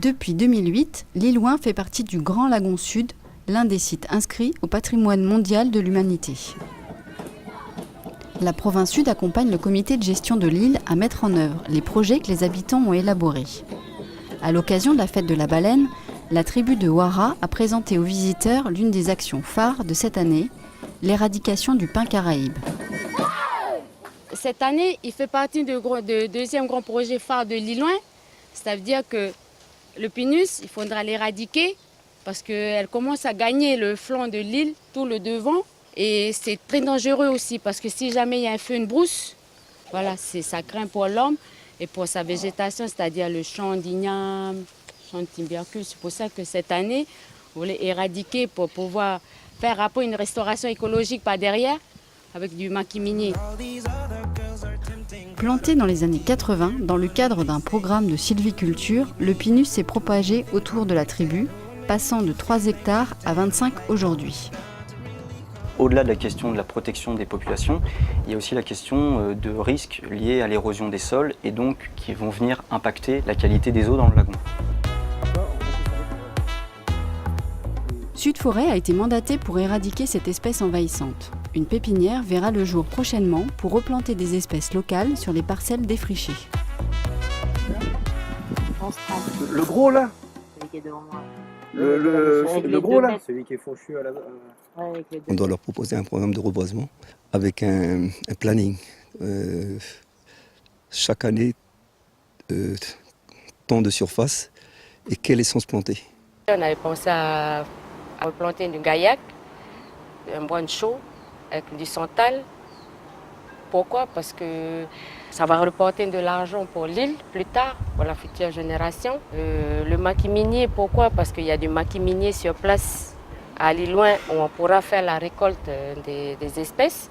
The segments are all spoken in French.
Depuis 2008, l'Île-Ouin fait partie du Grand Lagon Sud, l'un des sites inscrits au patrimoine mondial de l'humanité. La province Sud accompagne le comité de gestion de l'île à mettre en œuvre les projets que les habitants ont élaborés. À l'occasion de la fête de la baleine, la tribu de Ouara a présenté aux visiteurs l'une des actions phares de cette année, l'éradication du pin caraïbe. Cette année, il fait partie du deuxième grand projet phare de l'Île-Ouin. Ça veut dire que le pinus, il faudra l'éradiquer parce qu'elle commence à gagner le flanc de l'île, tout le devant. Et c'est très dangereux aussi parce que si jamais il y a un feu, une brousse, voilà, ça craint pour l'homme et pour sa végétation, c'est-à-dire le champ d'igname, le champ de tubercule. C'est pour ça que cette année, on voulait éradiquer pour pouvoir faire après une restauration écologique par derrière avec du maquis minier. Planté dans les années 80, dans le cadre d'un programme de sylviculture, le pinus s'est propagé autour de la tribu, passant de 3 hectares à 25 aujourd'hui. Au-delà de la question de la protection des populations, il y a aussi la question de risques liés à l'érosion des sols et donc qui vont venir impacter la qualité des eaux dans le lagon. Sud Forêt a été mandaté pour éradiquer cette espèce envahissante. Une pépinière verra le jour prochainement pour replanter des espèces locales sur les parcelles défrichées. Le gros là? Celui qui est devant moi. Le gros là? Celui qui est fauchu à la... On doit leur proposer un programme de reboisement avec un planning. Chaque année, tant de surface et quelle essence planter. On avait pensé à replanter du gaillac, un bois de chaux avec du santal. Pourquoi? Parce que ça va reporter de l'argent pour l'île plus tard, pour la future génération. Le maquis minier, pourquoi? Parce qu'il y a du maquis minier sur place à l'Île-Ouin où on pourra faire la récolte des espèces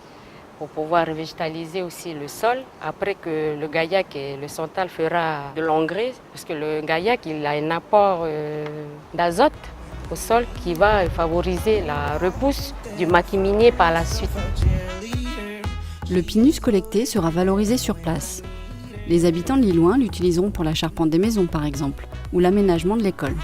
pour pouvoir végétaliser aussi le sol. Après que le gaillac et le santal fera de l'engrais, parce que le gaillac il a un apport d'azote au sol qui va favoriser la repousse du maquis minier par la suite. Le pinus collecté sera valorisé sur place. Les habitants de l'Île-Ouin l'utiliseront pour la charpente des maisons par exemple, ou l'aménagement de l'école.